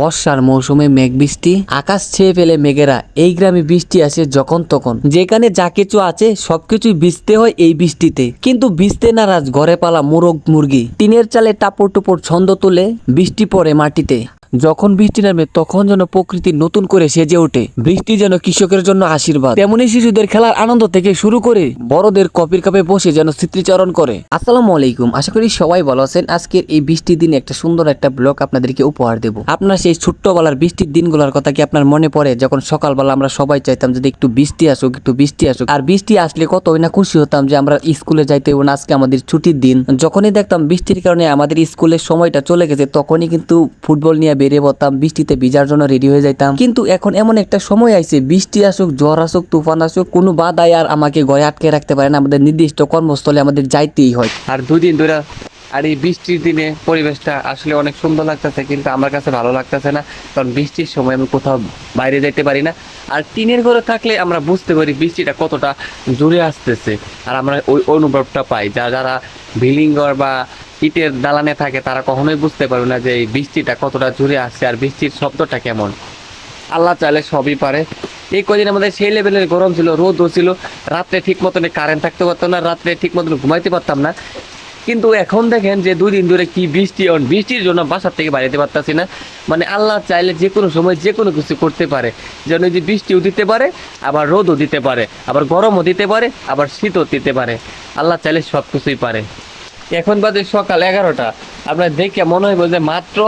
বর্ষার মৌসুমে মেঘ বৃষ্টি, আকাশ ছেয়ে ফেলে মেঘেরা। এই গ্রামে বৃষ্টি আসে যখন তখন, যেখানে যা কিছু আছে সবকিছুই ভিজতে হয় এই বৃষ্টিতে। কিন্তু ভিজতে নারাজ ঘরে পালা মোরগ মুরগি, টিনের চালে টাপড় টুপড় ছন্দ তুলে বৃষ্টি পড়ে মাটিতে। যখন বৃষ্টি নামে তখন যেন প্রকৃতি নতুন করে সেজে ওঠে। বৃষ্টি যেন কৃষকের জন্য আশীর্বাদ, তেমনি শিশুদের খেলার আনন্দ থেকে শুরু করে বড়দের কপির কাপে বসে যেন স্মৃতিচারণ করে। আসসালামু আলাইকুম, আশা করি সবাই ভালো আছেন। আজকের এই বৃষ্টির দিনে একটা সুন্দর একটা ব্লগ আপনাদেরকে উপহার দেব। আপনার সেই ছোট্টবেলার বৃষ্টির দিনগুলোর কথা কি আপনার মনে পড়ে? যখন সকালবেলা আমরা সবাই চাইতাম যদি একটু বৃষ্টি আসুক, একটু বৃষ্টি আসুক। আর বৃষ্টি আসলে কতই না খুশি হতাম যে আমরা স্কুলে যাইতে হইব না, আজকে আমাদের ছুটির দিন। যখনই দেখতাম বৃষ্টির কারণে আমাদের স্কুলের সময়টা চলে গেছে, তখনই কিন্তু ফুটবল নিয়ে বেরিয়ে পড়তাম, বৃষ্টিতে ভিজার জন্য রেডি হয়ে যাইতাম। কিন্তু এখন এমন একটা সময় আইছে, বৃষ্টি আসুক, ঝড় আসুক, তুফান আসুক, কোনো বাধাই আর আমাকে ঘরে আটকে রাখতে পারে না। আমাদের নির্দিষ্ট কর্মস্থলে আমাদের যাইতেই হয়। আর দুদিন ধরে আর এই বৃষ্টির দিনে পরিবেশটা আসলে অনেক সুন্দর লাগতেছে, কিন্তু আমার কাছে ভালো লাগতেছে না, কারণ বৃষ্টির সময় আমি কোথাও বাইরে যেতে পারি না। আর টিনের ঘরে থাকলে আমরা বুঝতে পারি বৃষ্টিটা কতটা জোরে আসতেছে, আর আমরা ওই অনুভবটা পাই। যারা বিল্ডিং ঘর বা ইটের দালানে থাকে তারা কখনোই বুঝতে পারবে না যে এই বৃষ্টিটা কতটা জোরে আসছে আর বৃষ্টির শব্দটা কেমন। আল্লাহ চাইলে সবই পারে। এই কদিন আমাদের সেই লেভেলের গরম ছিল, রোদও ছিল, রাত্রে ঠিক মতন কারেন্ট থাকতে পারতাম না, রাত্রে ঠিক মতন ঘুমাইতে পারতাম না। কিন্তু এখন দেখেন যে 2 দিন ধরে কি বৃষ্টি, বৃষ্টির জন্য বাসার থেকে বাইরে যেতে পারতাছি না। মানে আল্লাহ চাইলে যে কোনো সময় যে কোনো কিছু করতে পারে, যেন যে বৃষ্টিও দিতে পারে, আবার রোদও দিতে পারে, আবার গরমও দিতে পারে, আবার শীতও দিতে পারে। আল্লাহ চাইলে সব কিছুই পারে। এখন বাজে সকাল 11টা, আপনার দেখে মনে হয় যে মাত্র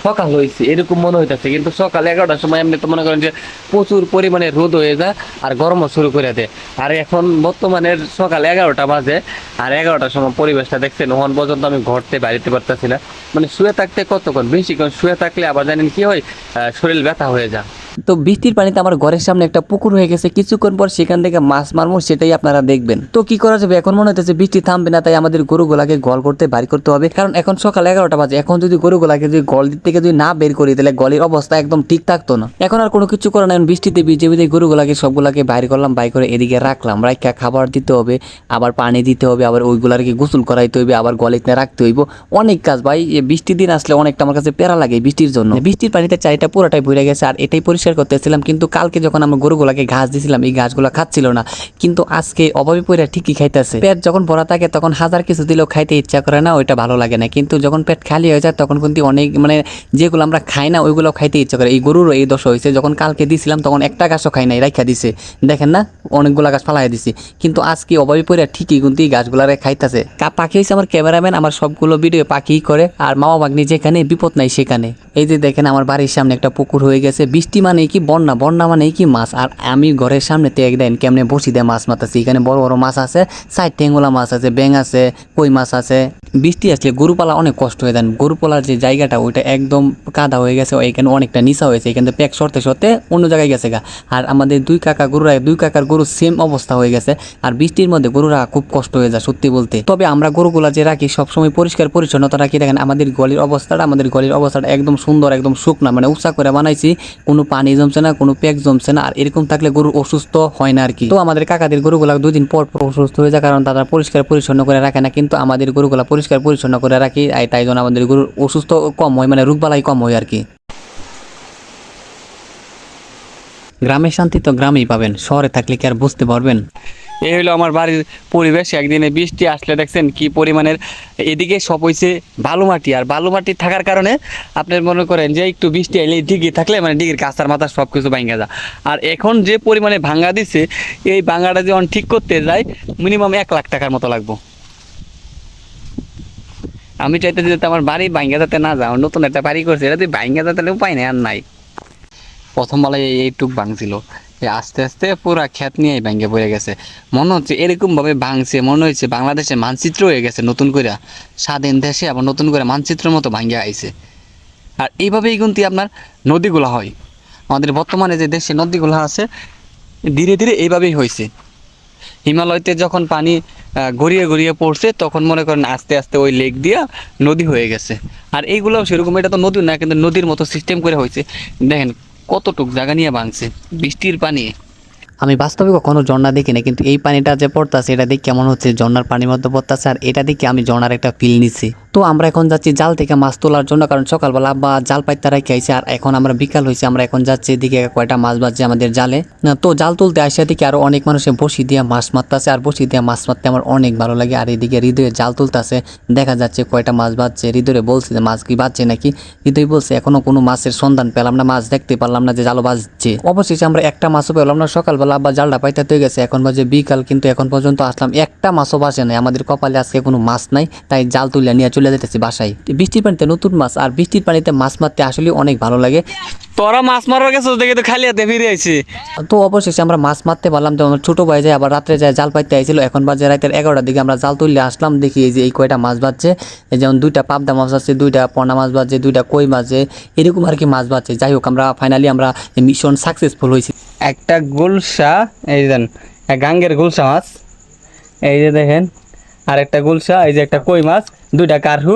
সকাল হয়েছে এরকম মনে হইতেছে, কিন্তু সকাল 11টার সময় আপনি তো মনে করেন যে প্রচুর পরিমাণে রোদ হয়ে যায় আর গরমও শুরু করে দেয়। আর এখন বর্তমানের সকাল 11টা বাজে, আর 11টার সময় পরিবেশটা দেখছেন, ওখান পর্যন্ত আমি ঘরতে বাড়িতে পারতেছি না। মানে শুয়ে থাকতে কতক্ষণ, বেশিক্ষণ শুয়ে থাকলে আবার জানেন কি হয়, শরীর ব্যথা হয়ে যায়। তো বৃষ্টির পানিতে আমার ঘরের সামনে একটা পুকুর হয়ে গেছে, কিছুক্ষণ পর সেখান থেকে মাছ মারবো, সেটাই আপনারা দেখবেন। তো কি করা যাবে, এখন মনে হচ্ছে বৃষ্টি থামবে না, তাই আমাদের গরুগুলাকে গল করতে বাড়ি করতে হবে। কারণ এখন সকাল 11টা বাজে, এখন যদি গরুগুলাকে যদি গল থেকে যদি না বের করি তাহলে গলের অবস্থা একদম ঠিক থাকতো না। এখন আর কোনো কিছু করা নাই, বৃষ্টিতে ভিজে ভিজে গরুগুলাকে সবগুলাকে বাইর করলাম, বাইর করে এদিকে রাখলাম। রাখা খাবার দিতে হবে, আবার পানি দিতে হবে, আবার ওইগুলাকে গোসল করাইতে হইবে, আবার গলিতে রাখতে হইব। অনেক কাজ ভাই, বৃষ্টির দিন আসলে অনেকটা আমার কাছে প্যারা লাগে বৃষ্টির জন্য। বৃষ্টির পানিতে চারিটা পুরোটাই ভরে গেছে, আর এটাই পরিষ্কার করতেছিলাম। কিন্তু কালকে যখন আমরা গরুগুলাকে ঘাস দিয়েছিলাম, এই ঘাসগুলা খাচ্ছিল না, কিন্তু আজকে অভাবী পয়রা ঠিকই খাইতেছে। পেট যখন ভরা থাকে তখন হাজার কিছু দিলেও খাইতে ইচ্ছা করে না, ওইটা ভালো লাগে না। কিন্তু যখন পেট খালি হয়ে যায় তখন কিন্তু অনেক মানে যেগুলো আমরা খাই না ওইগুলো খাইতে ইচ্ছা করে। এই গরুরও এই দশা হয়েছে, যখন কালকে দিছিলাম তখন একটা ঘাসও খাই নাই, রাখা দিছে, দেখেন না অনেকগুলা গাছ ফালাই দিছি। কিন্তু আজকে অভাবী পয়রা ঠিকই কিন্তু এই গাছগুলারে খাইতেছে। পাখি হয়েছে আমার ক্যামেরাম্যান, আমার সবগুলো ভিডিও পাখিই করে। আর মামা ভাগ্নি যেখানে বিপদ নাই সেখানে। এই যে দেখেন আমার বাড়ির সামনে একটা পুকুর হয়ে গেছে। বৃষ্টি মানে কি বন্যা, বন্যা মানে কি মাছ। আর আমি ঘরের সামনে তে একদিন কেমনে বসি দিয়ে মাছ মারতেছি। এখানে বড় বড় মাছ আছে, সাইড টেঙ্গুলা মাছ আছে, ব্যাং আছে, কই মাছ আছে। বৃষ্টি আসলে গরু পালা অনেক কষ্ট হয়ে যায়। গরু পালার যে জায়গাটা ওইটা একদম কাদা হয়ে গেছে, এখানে অনেকটা নিচা হয়েছে, এখানে প্যাক সরতে সরতে অন্য জায়গায় গেছে গা। আর আমাদের দুই কাকার গরু সেম অবস্থা হয়ে গেছে। আর বৃষ্টির মধ্যে গরুরা খুব কষ্ট হয়ে যায় সত্যি বলতে। তবে আমরা গরুগুলা যে রাখি সবসময় পরিষ্কার পরিচ্ছন্নতা রাখি। দেখেন আমাদের গলির অবস্থাটা একদম সুন্দর, একদম শুকনা, মানে উঁচা করে বানাইছি, কোনো পানি জমছে না, কোনো প্যাক জমছে না। আর এরকম থাকলে গরু অসুস্থ হয় না আর কি। তো আমাদের কাকাদের গরুগুলা 2 দিন পর পর অসুস্থ হয়ে যায়, কারণ তারা পরিষ্কার পরিচ্ছন্ন করে রাখে না। কিন্তু আমাদের গরুগুলা পরিষ্কার পরিচ্ছন্ন করে রাখি, তাই জন্য আমাদের গরুর অসুস্থ কম হয়, মানে রোগবালাই কম হয় আর কি। গ্রামের শান্তি তো গ্রামেই পাবেন, শহরে থাকলে কি আর বুঝতে পারবেন? এই হলো আমার বাড়ির পরিবেশ। একদিনে বৃষ্টি আসলে দেখছেন কি পরিমাণের, এদিকে সব হয়েছে বালু মাটি, আর বালু মাটি থাকার কারণে আপনার মনে করেন যে একটু বৃষ্টি এলে ডিগি থাকলে মানে ডিগির কাঁচার মাথা সব কিছু ভাঙ্গা যায়। আর এখন যে পরিমাণে ভাঙ্গা দিছে, এই ভাঙ্গাটা যখন ঠিক করতে যায় মিনিমাম 1 লাখ টাকার মতো লাগবো। আমি চাইতে যাতে আমার বাড়ি ভাঙ্গা যাতে না যায়, নতুন একটা বাড়ি করছে, এটা তুই ভাঙ্গা যাতে উপায় নেই আর নাই। প্রথম বেলায় এইটুক ভাঙছিল, আস্তে আস্তে পুরা ক্ষেত নিয়েই ভেঙে পড়ে গেছে। মনে হচ্ছে এরকমভাবে ভাঙছে, মনে হচ্ছে বাংলাদেশের মানচিত্র হয়ে গেছে নতুন করে, স্বাধীন দেশে আবার নতুন করে মানচিত্রের মতো ভাঙে আইছে। আর এইভাবেই কিন্তু আপনার নদীগুলো হয়, আমাদের বর্তমানে যে দেশে নদীগুলো আছে ধীরে ধীরে এইভাবেই হয়েছে। হিমালয়তে যখন পানি গড়িয়ে গড়িয়ে পড়ছে তখন মনে করেন আস্তে আস্তে ওই লেক দিয়া নদী হয়ে গেছে। আর এইগুলোও সেরকম, এটা তো নদী না, কিন্তু নদীর মতো সিস্টেম করে হয়েছে। দেখেন কতটুক জায়গা নিয়ে ভাঙছে বৃষ্টির পানি। আমি বাস্তবে কখনো ঝর্ণা দেখি না, কিন্তু এই পানিটা যে পড়তেছে এটা দেখে কেমন হচ্ছে ঝর্ণার পানির মধ্যে পড়তেছে। আর এটা দেখে আমি ঝর্ণার একটা ফিল নিচ্ছি। তো আমরা এখন যাচ্ছি জাল থেকে মাছ তোলার জন্য, কারণ সকালবেলা আব্বা জাল পাইতে রেখে আইছে আর এখন আমরা বিকাল হয়েছে, আমরা এখন যাচ্ছি এদিকে কয়টা মাছ বাজছে আমাদের জালে। তো জাল তুলতে আসে দিকে আরো অনেক মানুষে বসি দিয়ে মাছ মারতেছে, আর বসি দিয়ে মাছ মারতে আমার অনেক ভালো লাগে। আর এদিকে হৃদয়ে জাল তুলতেছে, দেখা যাচ্ছে কয়টা মাছ বাজছে। হৃদয়ে বলছে যে মাছ কি বাজছে নাকি, হৃদয় বলছে এখনো কোনো মাছের সন্ধান পেলাম না, মাছ দেখতে পারলাম না যে জাল বাজছে। অবশেষে আমরা একটা মাছও পেলাম না। সকালবেলা আব্বা জালটা পাইতে হয়ে গেছে, এখন বাজে বিকাল, কিন্তু এখন পর্যন্ত আসলাম একটা মাছও বাজে নাই। আমাদের কপালে আজকে কোনো মাছ নাই, তাই জাল তুলে নিয়ে চলে যেতেছি বাসায়। বৃষ্টির পানিতে নতুন মাছ, আর বৃষ্টির পানিতে মাছ মারতে আসলে অনেক ভালো লাগে। তোরা মাছ মারার গেছিস দেখে তো খালি হাতে ফিরে আইছি। তো অবশেষে আমরা মাছ মারতে পারলাম। তো আমার ছোট ভাই যায় আবার রাত্রে যায় জাল পাইতে আইছিল, এখন বাজে রাতের 11টার দিকে আমরা জাল তুললে আসলাম, দেখি এই যে এই কয়টা মাছ বাজছে। এই যেমন 2টা পাবদা মাছ আছে, 2টা পোনা মাছ বাজছে, 2টা কই মাছে, এরকম আর কি মাছ বাজছে। যাই হোক আমরা ফাইনালি আমরা মিশন সাকসেসফুল হয়েছি। একটা গুলশা, এই দেন গাঙ্গের গুলশা মাছ, এই যে দেখেন, আর একটা গুলশা, এই যে একটা কই মাছ, 2টা কারহু,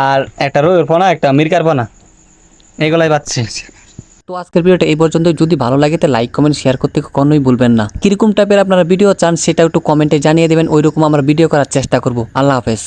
আর একটা রুইয়ের পোনা, একটা মিরকার পোনা, এগুলাই পাচ্ছি। তো আজকের ভিডিওটা এই পর্যন্ত। যদি ভালো লাগে তো লাইক কমেন্ট শেয়ার করতে কখনোই ভুলবেন না। কিরকম টাইপের আপনারা ভিডিও চান সেটা একটু কমেন্টে জানিয়ে দেবেন, ওইরকম আমরা ভিডিও করার চেষ্টা করব। আল্লাহ হাফেজ।